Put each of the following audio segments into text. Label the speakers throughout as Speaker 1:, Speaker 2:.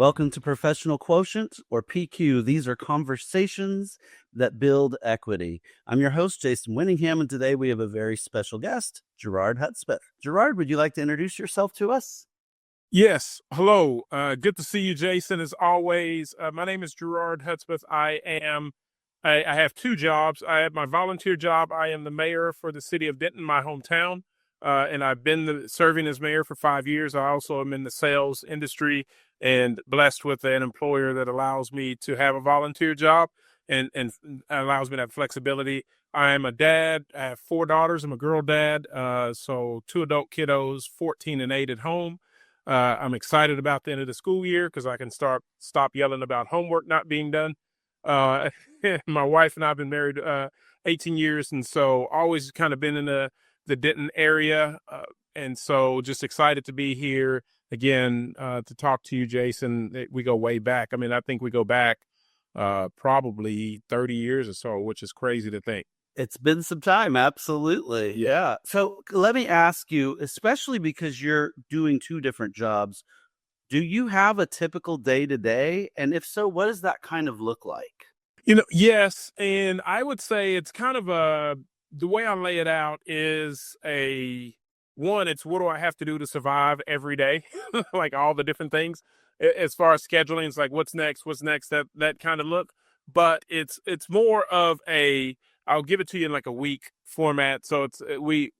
Speaker 1: Welcome to Professional Quotient, or PQ. These are conversations that build equity. I'm your host, Jason Winningham, and today we have a very special guest, Gerard Hutzpeth. Gerard, would you like to introduce yourself to us?
Speaker 2: Yes. Hello. Good to see you, Jason. As always, my name is Gerard Hutzpeth. I have two jobs. I have my volunteer job. I am the mayor for the city of Denton, my hometown, and I've been serving as mayor for 5 years. I also am in the sales industry and blessed with an employer that allows me to have a volunteer job and allows me to have flexibility. I am a dad. I have four daughters. I'm a girl dad. So two adult kiddos, 14 and 8 at home. I'm excited about the end of the school year because I can stop yelling about homework not being done. Uh, my wife and I have been married 18 years, and so always kind of been in the Denton area, and so just excited to be here again to talk to you, Jason. We go way back. I mean, I think we go back probably 30 years or so, which is crazy to think.
Speaker 1: It's been some time, absolutely. Yeah. So let me ask you, especially because you're doing two different jobs, do you have a typical day to day? And if so, what does that kind of look like?
Speaker 2: Yes, and I would say it's kind of the way I lay it out is it's what do I have to do to survive every day, like all the different things. As far as scheduling, it's like what's next, that kind of look. But it's more of I'll give it to you in like a week format. So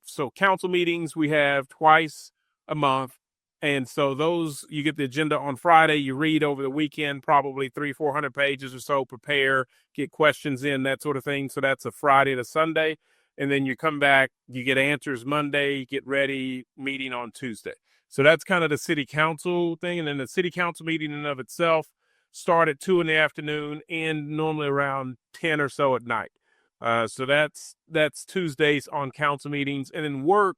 Speaker 2: so council meetings we have twice a month. And so those, you get the agenda on Friday, you read over the weekend, probably 400 pages or so, prepare, get questions in, that sort of thing. So that's a Friday to Sunday. And then you come back, you get answers Monday, you get ready, meeting on Tuesday. So that's kind of the city council thing. And then the city council meeting in and of itself start at 2 p.m, and normally around 10 or so at night. So that's Tuesdays on council meetings. And then work,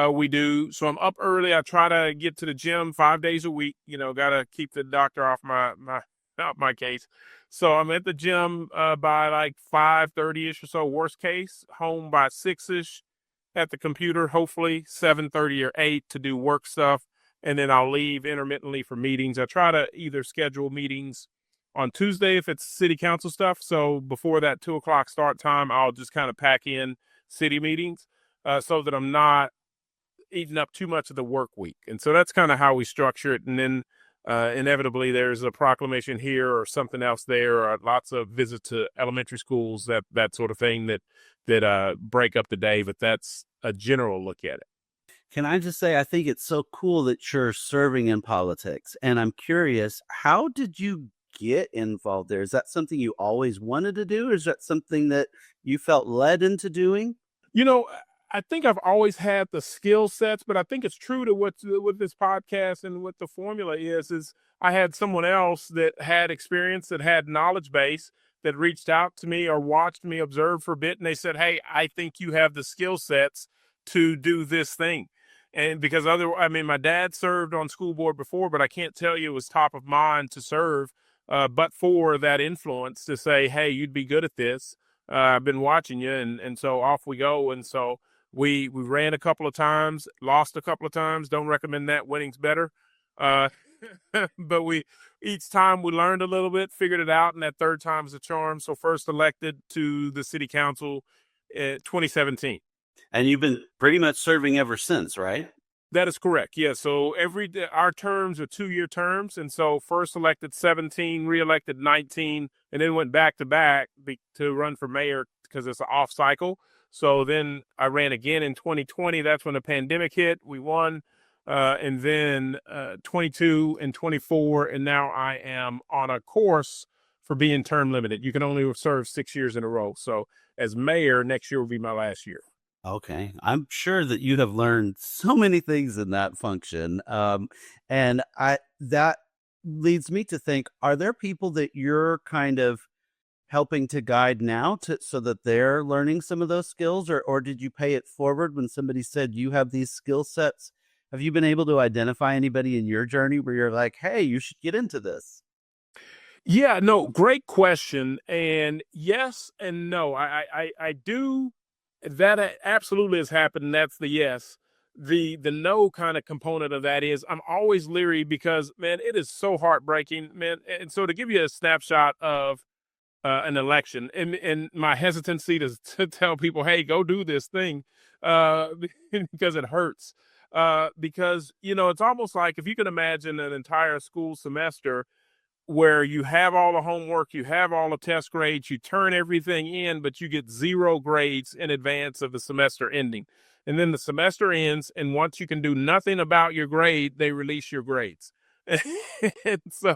Speaker 2: we do. So I'm up early. I try to get to the gym 5 days a week. Got to keep the doctor off my case. So I'm at the gym by like 5:30ish or so. Worst case, home by 6ish. At the computer, hopefully 7:30 or 8 to do work stuff, and then I'll leave intermittently for meetings. I try to either schedule meetings on Tuesday if it's city council stuff. So before that 2 o'clock start time, I'll just kind of pack in city meetings so that I'm not eating up too much of the work week. And so that's kind of how we structure it. And then inevitably there's a proclamation here or something else there, or lots of visits to elementary schools, that sort of thing that break up the day. But that's a general look at it.
Speaker 1: Can I just say, I think it's so cool that you're serving in politics. And I'm curious, how did you get involved there? Is that something you always wanted to do? Or is that something that you felt led into doing?
Speaker 2: I think I've always had the skill sets, but I think it's true to what this podcast and what the formula is I had someone else that had experience, that had knowledge base, that reached out to me or watched me observe for a bit. And they said, hey, I think you have the skill sets to do this thing. And because my dad served on school board before, but I can't tell you it was top of mind to serve, but for that influence to say, hey, you'd be good at this. I've been watching you. And so off we go. And so we ran a couple of times, lost a couple of times. Don't recommend that. Winning's better. But each time we learned a little bit, figured it out, and that third time is a charm. So first elected to the city council in 2017.
Speaker 1: And you've been pretty much serving ever since, right?
Speaker 2: That is correct. Yeah. So our terms are 2-year terms. And so first elected 17, reelected 19, and then went back to back to run for mayor because it's an off cycle. So then I ran again in 2020. That's when the pandemic hit. We won. And then 22 and 24. And now I am on a course for being term limited. You can only serve 6 years in a row. So as mayor, next year will be my last year.
Speaker 1: Okay. I'm sure that you have learned so many things in that function. And that leads me to think, are there people that you're kind of helping to guide now so that they're learning some of those skills, or did you pay it forward when somebody said you have these skill sets? Have you been able to identify anybody in your journey where you're like, hey, you should get into this?
Speaker 2: Yeah, no, great question. And yes and no. I do. That absolutely has happened. And that's the yes. The no kind of component of that is I'm always leery because, man, it is so heartbreaking, man. And so to give you a snapshot of an election, and my hesitancy to tell people, hey, go do this thing, uh, because it hurts. Because, it's almost like if you can imagine an entire school semester where you have all the homework, you have all the test grades, you turn everything in, but you get 0 grades in advance of the semester ending. And then the semester ends, and once you can do nothing about your grade, they release your grades. And so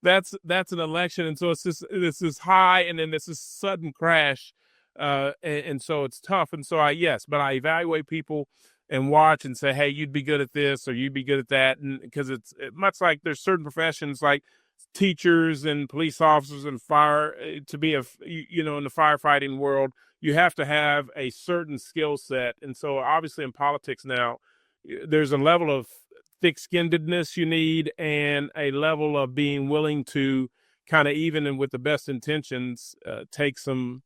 Speaker 2: that's an election. And so it's this is high, and then this is sudden crash. And so it's tough. And so but I evaluate people and watch and say, hey, you'd be good at this or you'd be good at that. And because much like there's certain professions like teachers and police officers and fire to be in the firefighting world, you have to have a certain skill set. And so obviously in politics now, there's a level of thick-skinnedness you need and a level of being willing to kind of, even and with the best intentions, take some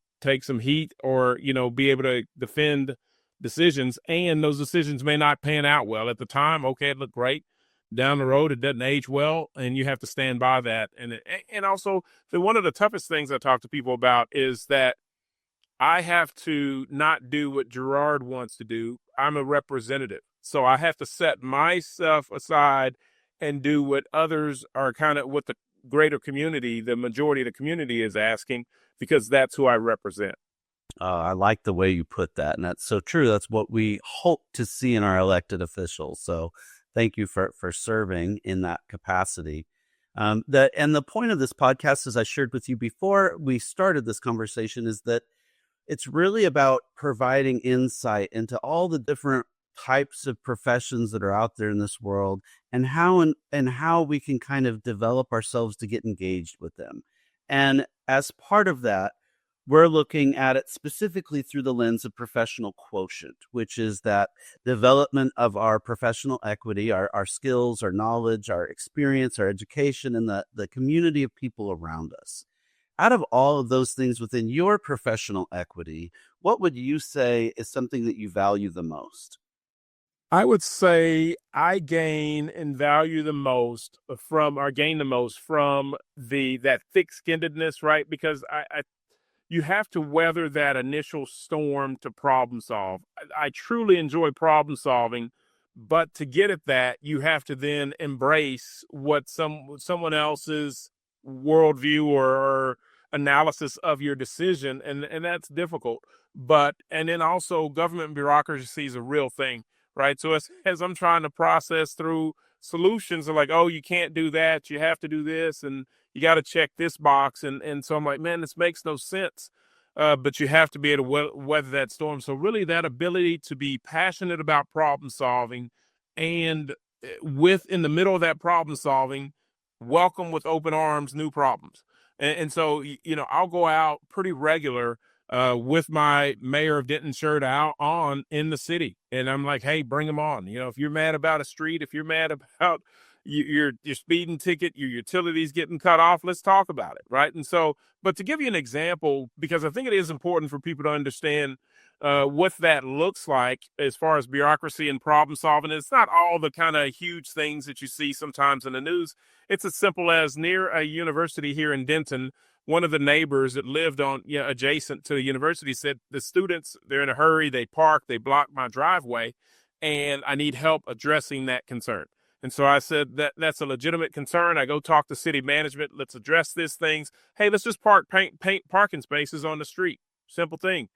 Speaker 2: heat, or be able to defend decisions. And those decisions may not pan out well at the time. Okay, it looked great. Down the road, it doesn't age well, and you have to stand by that. And also, one of the toughest things I talk to people about is that I have to not do what Gerard wants to do. I'm a representative, so I have to set myself aside and do what others are what the greater community, the majority of the community, is asking, because that's who I represent.
Speaker 1: I like the way you put that, and that's so true. That's what we hope to see in our elected officials. So, thank you for serving in that capacity. The point of this podcast, as I shared with you before we started this conversation, is that it's really about providing insight into all the different types of professions that are out there in this world, and how we can kind of develop ourselves to get engaged with them. And as part of that, we're looking at it specifically through the lens of professional quotient, which is that development of our professional equity, our skills, our knowledge, our experience, our education, and the community of people around us. Out of all of those things within your professional equity, what would you say is something that you value the most?
Speaker 2: I would say I gain and value the most from, or gain the most from, that thick-skinnedness, right? Because you have to weather that initial storm to problem solve. I truly enjoy problem solving, but to get at that, you have to then embrace what someone else's worldview or analysis of your decision, and that's difficult. But and then also government bureaucracy is a real thing, right? So as I'm trying to process through solutions, are like, oh, you can't do that, you have to do this, and you got to check this box, and so I'm like, man, this makes no sense. But you have to be able to weather that storm. So really, that ability to be passionate about problem solving, and with in the middle of that problem solving, welcome with open arms new problems. And so I'll go out pretty regular with my mayor of Denton shirt out on in the city, and I'm like, hey, bring them on. If you're mad about a street, if you're mad about your speeding ticket, your utilities getting cut off, let's talk about it, right? And so, but to give you an example, because I think it is important for people to understand what that looks like as far as bureaucracy and problem solving. It's not all the kind of huge things that you see sometimes in the news. It's as simple as, near a university here in Denton, one of the neighbors that lived on adjacent to the university said, the students, they're in a hurry, they park, they block my driveway, and I need help addressing that concern. And so I said, that's a legitimate concern. I go talk to city management. Let's address these things. Hey, let's just paint parking spaces on the street. Simple thing.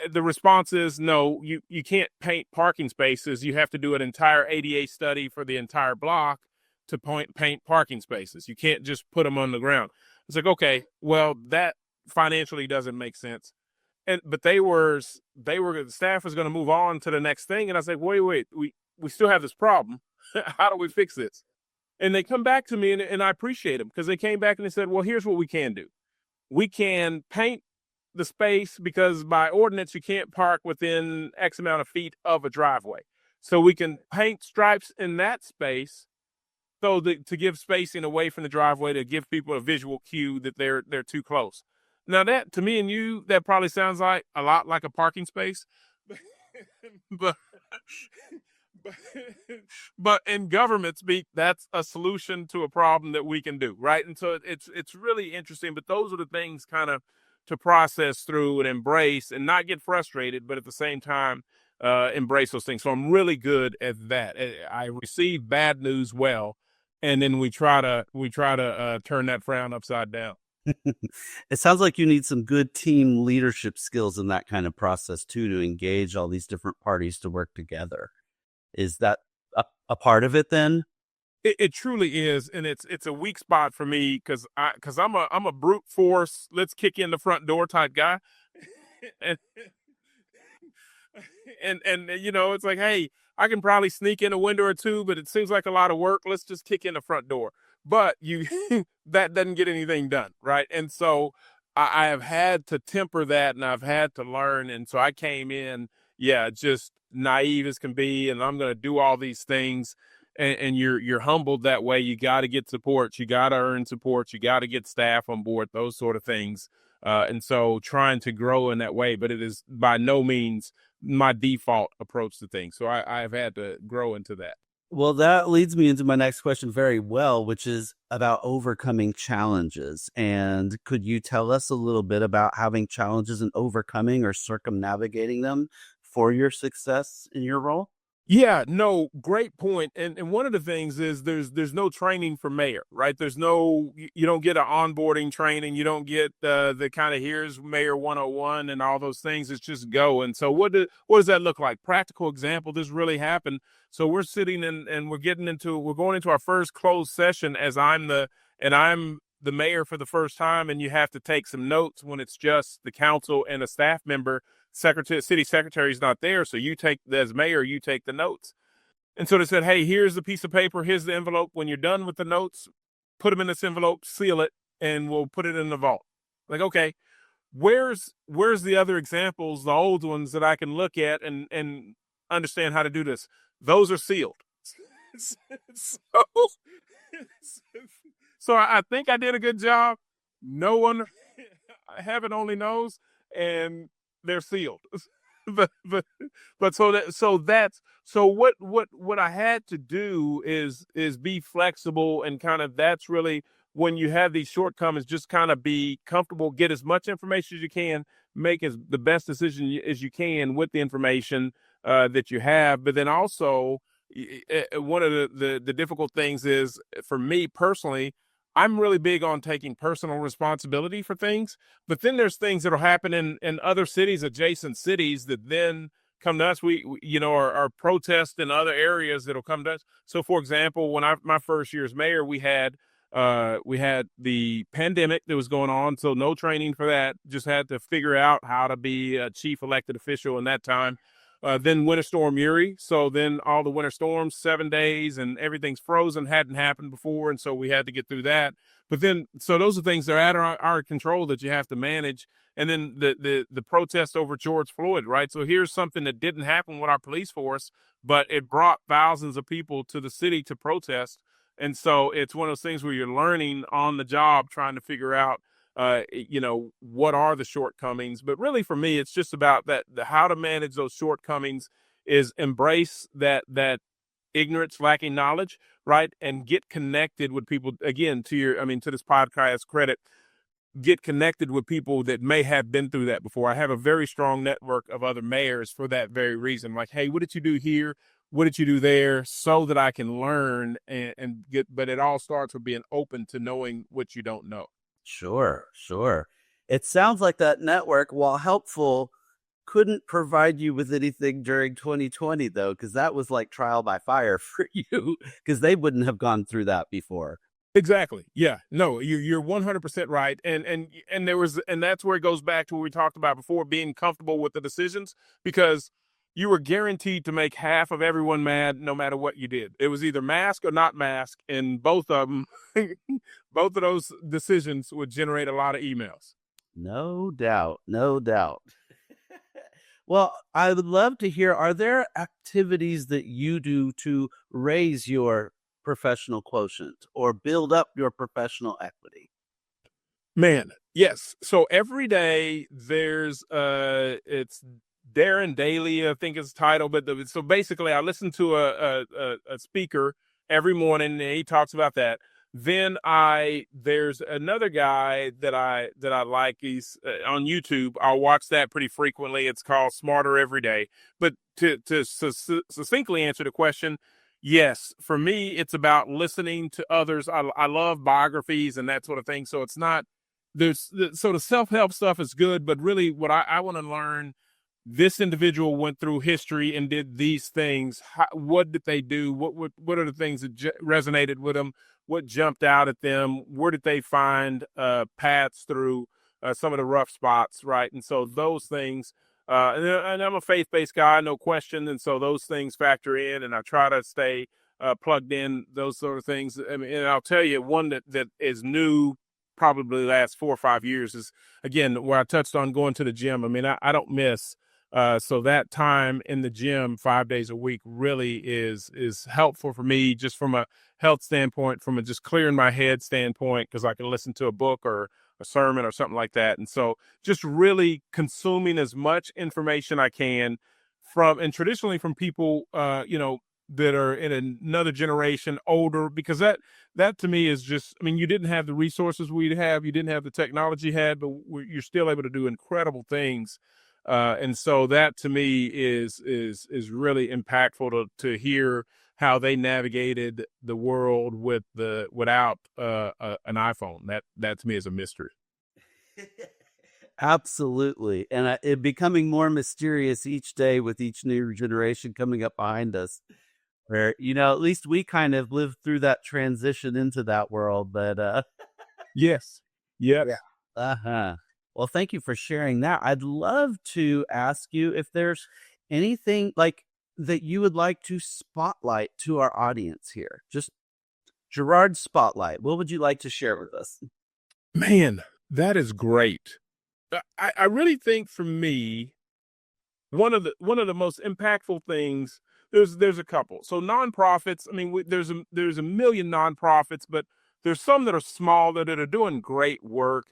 Speaker 2: The response is, no, you can't paint parking spaces. You have to do an entire ADA study for the entire block to paint parking spaces. You can't just put them on the ground. It's like, okay, well, that financially doesn't make sense. But the staff was going to move on to the next thing. And I said, wait, we still have this problem. How do we fix this? And they come back to me, and I appreciate them, because they came back and they said, well, here's what we can do. We can paint the space, because by ordinance, you can't park within X amount of feet of a driveway. So we can paint stripes in that space, to give spacing away from the driveway, to give people a visual cue that they're too close. Now, that to me and you, that probably sounds like a lot like a parking space. but but, but in government speak, that's a solution to a problem that we can do, right? And so it's really interesting. But those are the things kind of to process through and embrace, and not get frustrated, but at the same time embrace those things. So I'm really good at that. I receive bad news well, and then we try to turn that frown upside down.
Speaker 1: It sounds like you need some good team leadership skills in that kind of process too, to engage all these different parties to work together. Is that a part of it then?
Speaker 2: It truly is, and it's a weak spot for me because I'm a brute force. Let's kick in the front door type guy, and and it's like, hey, I can probably sneak in a window or two, but it seems like a lot of work. Let's just kick in the front door. But you that doesn't get anything done, right? And so I have had to temper that, and I've had to learn. And so I came in, yeah, just naive as can be, and I'm going to do all these things. And you're humbled that way. You got to get support. You got to earn support. You got to get staff on board. Those sort of things. And so trying to grow in that way, but it is by no means my default approach to things. So I've had to grow into that.
Speaker 1: Well, that leads me into my next question very well, which is about overcoming challenges. And could you tell us a little bit about having challenges and overcoming or circumnavigating them for your success in your role?
Speaker 2: Yeah, no, great point. And one of the things is there's no training for mayor, right? There's no you don't get an onboarding training, you don't get the kind of here's Mayor 101 and all those things. It's just go. And so what does that look like? Practical example, this really happened. So we're sitting in and we're going into our first closed session as I'm the mayor for the first time, and you have to take some notes when it's just the council and a staff member. City secretary is not there, so you take, as mayor, you take the notes. And so they said, hey, here's the piece of paper, here's the envelope. When you're done with the notes, put them in this envelope, seal it, and we'll put it in the vault. Like, okay, where's the other examples, the old ones that I can look at and understand how to do this? Those are sealed. so, so I think I did a good job. No one, heaven only knows, and they're sealed. but so what I had to do is be flexible, and kind of that's really when you have these shortcomings, just kind of be comfortable, get as much information as you can, make as the best decision as you can with the information that you have. But then also one of the difficult things is, for me personally, I'm really big on taking personal responsibility for things, but then there's things that'll happen in other cities, adjacent cities, that then come to us. Our protests in other areas that'll come to us. So, for example, when my first year as mayor, we had the pandemic that was going on, so no training for that. Just had to figure out how to be a chief elected official in that time. Then Winter Storm Uri. So then all the winter storms, 7 days, and everything's frozen, hadn't happened before. And so we had to get through that. But then, so those are things that are out of our control that you have to manage. And then the protest over George Floyd, right? So here's something that didn't happen with our police force, but it brought thousands of people to the city to protest. And so it's one of those things where you're learning on the job, trying to figure out what are the shortcomings. But really for me, it's just about how to manage those shortcomings is embrace that ignorance, lacking knowledge, right? And get connected with people. Again, to this podcast credit, get connected with people that may have been through that before. I have a very strong network of other mayors for that very reason. Like, hey, what did you do here? What did you do there? So that I can learn and get, but it all starts with being open to knowing what you don't know.
Speaker 1: Sure, sure. It sounds like that network, while helpful, couldn't provide you with anything during 2020 though, because that was like trial by fire for you, because they wouldn't have gone through that before.
Speaker 2: Exactly. Yeah. No, you're 100% right. And that's where it goes back to what we talked about before, being comfortable with the decisions, because you were guaranteed to make half of everyone mad no matter what you did. It was either mask or not mask, and both of them, both of those decisions would generate a lot of emails.
Speaker 1: No doubt, no doubt. Well, I would love to hear, are there activities that you do to raise your professional quotient or build up your professional equity?
Speaker 2: Man, yes. So every day it's Darren Daly, I think is the title. But so basically, I listen to a speaker every morning, and he talks about that. Then there's another guy that I like. He's on YouTube. I'll watch that pretty frequently. It's called Smarter Every Day. But to succinctly answer the question, yes, for me, it's about listening to others. I love biographies and that sort of thing. So it's not so the self help stuff is good, but really what I want to learn, this individual went through history and did these things. What did they do? What are the things that resonated with them? What jumped out at them? Where did they find paths through some of the rough spots, right? And so those things, and I'm a faith-based guy, no question. And so those things factor in, and I try to stay plugged in, those sort of things. I mean, and I'll tell you one that is new, probably the last 4 or 5 years, is again where I touched on going to the gym. I mean, I don't miss. So that time in the gym 5 days a week really is helpful for me, just from a health standpoint, from a just clearing my head standpoint, because I can listen to a book or a sermon or something like that. And so just really consuming as much information I can and traditionally from people, that are in another generation older, because that to me is just, I mean, you didn't have the resources we have, you didn't have the technology you had, but you're still able to do incredible things. And so that to me is really impactful to hear how they navigated the world without an iPhone. That to me is a mystery.
Speaker 1: Absolutely. And it becoming more mysterious each day with each new generation coming up behind us, where, at least we kind of lived through that transition into that world. But
Speaker 2: Yes. Yes.
Speaker 1: yeah. Uh-huh. Well, thank you for sharing that. I'd love to ask you if there's anything like that you would like to spotlight to our audience here. Just Gerard spotlight. What would you like to share with us?
Speaker 2: Man, that is great. I really think for me, one of the most impactful things, there's a couple. So nonprofits, I mean, there's a million nonprofits, but there's some that are small that are doing great work.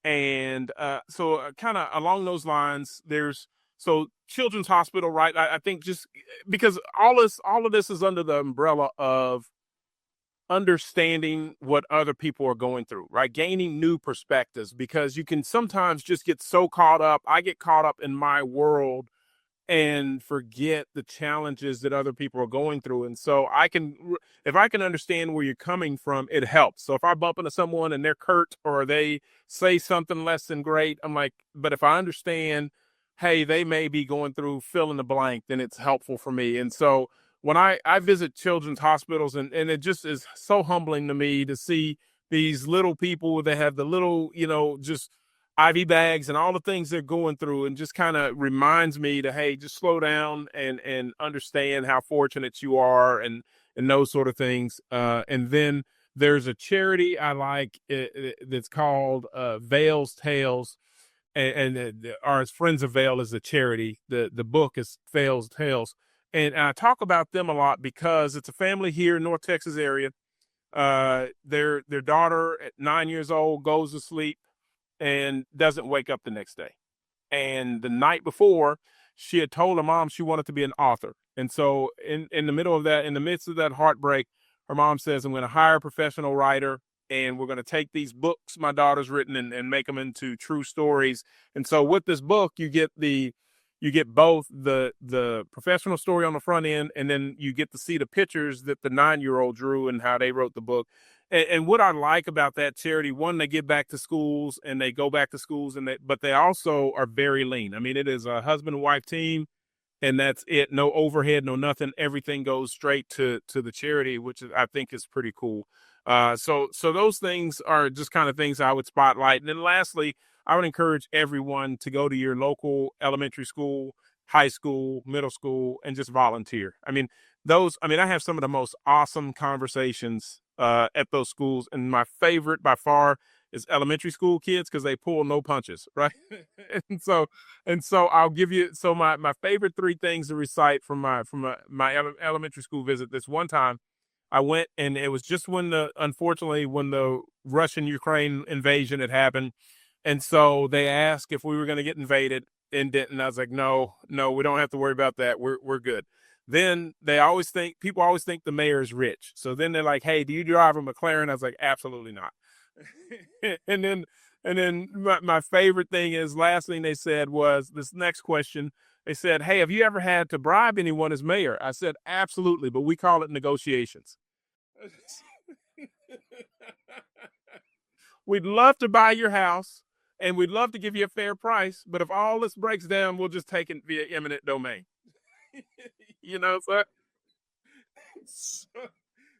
Speaker 2: And so kind of along those lines, there's so Children's Hospital, right? I think just because all of this is under the umbrella of understanding what other people are going through, right? Gaining new perspectives, because you can sometimes just get so caught up. I get caught up in my world and forget the challenges that other people are going through. And so if I can understand where you're coming from, it helps. So if I bump into someone and they're curt or they say something less than great, I'm like, but if I understand, hey, they may be going through fill in the blank, then it's helpful for me. And so when I visit children's hospitals, and it just is so humbling to me to see these little people that have the little, just IV bags and all the things they're going through, and just kind of reminds me to, hey, just slow down and understand how fortunate you are, and those sort of things. And then there's a charity I like, that's called Vale's Tales, and our Friends of Vale is the charity. The book is Vale's Tales, and I talk about them a lot because it's a family here in North Texas area. Their daughter at 9 years old goes to sleep and doesn't wake up the next day. And the night before, she had told her mom she wanted to be an author. And so in the middle of that, in the midst of that heartbreak, her mom says, I'm going to hire a professional writer, and we're going to take these books my daughter's written and make them into true stories. And so with this book, you get both the professional story on the front end, and then you get to see the pictures that the 9-year-old drew and how they wrote the book. And what I like about that charity, one, they get back to schools and they go back to schools, but they also are very lean. I mean, it is a husband and wife team, and that's it. No overhead, no nothing. Everything goes straight to the charity, which I think is pretty cool. So those things are just kind of things I would spotlight. And then lastly, I would encourage everyone to go to your local elementary school, high school, middle school, and just volunteer. I mean, I have some of the most awesome conversations at those schools. And my favorite by far is elementary school kids, because they pull no punches, right? and so I'll give you, so my favorite three things to recite from my elementary school visit. This one time I went, and it was just unfortunately when the Russian Ukraine invasion had happened. And so they asked if we were going to get invaded. in Denton. I was like, no, no, we don't have to worry about that. We're good. Then people always think the mayor is rich. So then they're like, hey, do you drive a McLaren? I was like, absolutely not. and then my favorite thing is, last thing they said was this next question. They said, hey, have you ever had to bribe anyone as mayor? I said, absolutely, but we call it negotiations. We'd love to buy your house and we'd love to give you a fair price, but if all this breaks down, we'll just take it via eminent domain. you know, so,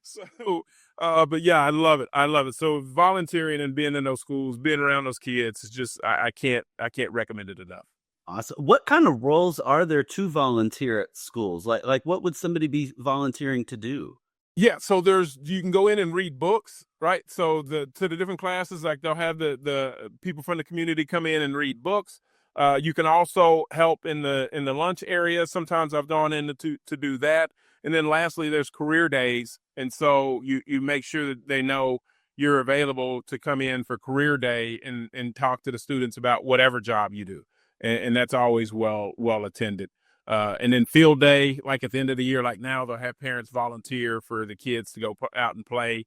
Speaker 2: so, but yeah, I love it. I love it. So volunteering and being in those schools, being around those kids is just, I can't recommend it enough.
Speaker 1: Awesome. What kind of roles are there to volunteer at schools? Like what would somebody be volunteering to do?
Speaker 2: Yeah, so you can go in and read books, right? So the different classes, like they'll have the people from the community come in and read books. You can also help in the lunch area. Sometimes I've gone in to do that. And then lastly, there's career days, and so you make sure that they know you're available to come in for career day and talk to the students about whatever job you do, and that's always well attended. And then field day, like at the end of the year, like now they'll have parents volunteer for the kids to go out and play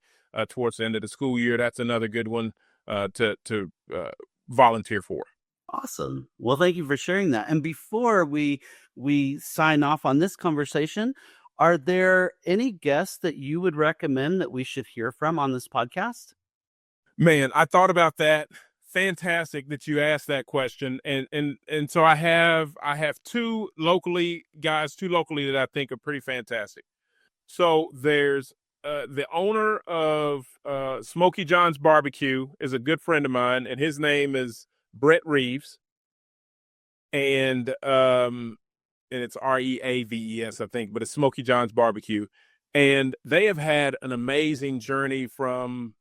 Speaker 2: towards the end of the school year. That's another good one to volunteer for.
Speaker 1: Awesome. Well, thank you for sharing that. And before we sign off on this conversation, are there any guests that you would recommend that we should hear from on this podcast?
Speaker 2: Man, I thought about that. Fantastic that you asked that question. And so I have two locally that I think are pretty fantastic. So there's the owner of Smoky John's Barbecue is a good friend of mine, and his name is Brett Reeves. And it's Reaves, I think, but it's Smoky John's Barbecue. And they have had an amazing journey from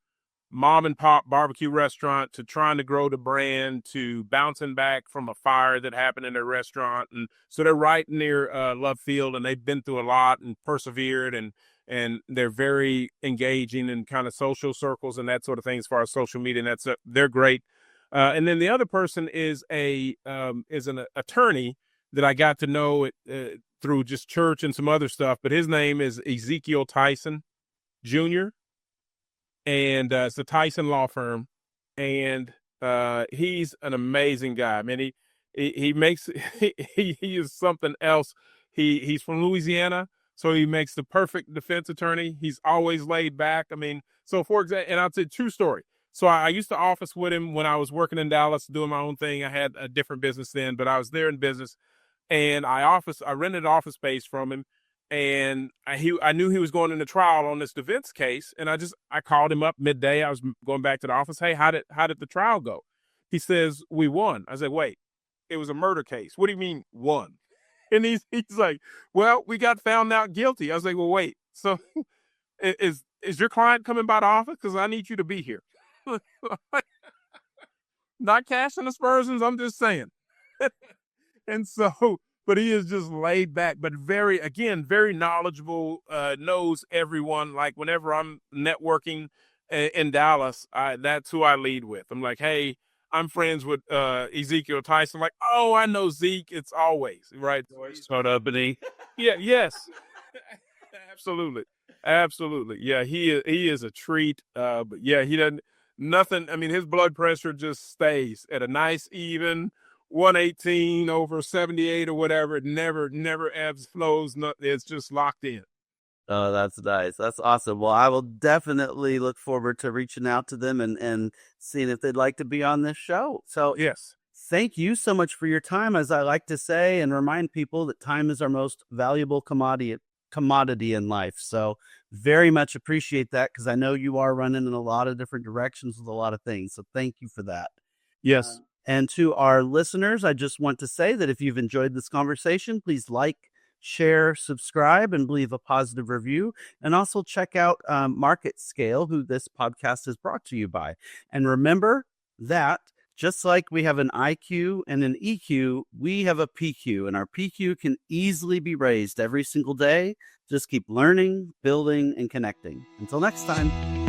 Speaker 2: mom and pop barbecue restaurant to trying to grow the brand to bouncing back from a fire that happened in their restaurant. And so they're right near Love Field, and they've been through a lot and persevered, and they're very engaging in kind of social circles and that sort of thing as far as social media. And they're great. And then the other person is an attorney that I got to know through just church and some other stuff, but his name is Ezekiel Tyson Jr., and it's the Tyson law firm, and he's an amazing guy. I mean, he makes he is something else. He's from Louisiana, so he makes the perfect defense attorney. He's always laid back. I mean, so for example, and I'll say true story. So I used to office with him when I was working in Dallas, doing my own thing. I had a different business then, but I was there in business, and I rented office space from him. And I knew he was going into trial on this defense case, and I called him up midday. I was going back to the office. Hey, how did the trial go? He says, we won. I said, wait, it was a murder case. What do you mean won? And he's like, well, we got found out guilty. I was like, well, wait, so is your client coming by the office? Because I need you to be here. Not casting aspersions, I'm just saying. And so, but he is just laid back, but very knowledgeable, knows everyone. Like whenever I'm networking in Dallas, that's who I lead with. I'm like, hey, I'm friends with Ezekiel Tyson. Like, oh, I know Zeke. It's always right.
Speaker 1: Shut up, and
Speaker 2: Yeah, yes. Absolutely. Absolutely. Yeah, he is a treat. But yeah, he doesn't nothing. I mean, his blood pressure just stays at a nice even 118/78 or whatever. It never ebbs, flows. It's just locked in.
Speaker 1: Oh, that's nice. That's awesome. Well, I will definitely look forward to reaching out to them and seeing if they'd like to be on this show. So
Speaker 2: Yes.
Speaker 1: thank you so much for your time. As I like to say and remind people that time is our most valuable commodity in life. So very much appreciate that, because I know you are running in a lot of different directions with a lot of things. So thank you for that.
Speaker 2: Yes.
Speaker 1: And to our listeners, I just want to say that if you've enjoyed this conversation, please like, share, subscribe, and leave a positive review. And also check out Market Scale, who this podcast is brought to you by. And remember that just like we have an IQ and an EQ, we have a PQ, and our PQ can easily be raised every single day. Just keep learning, building, and connecting. Until next time.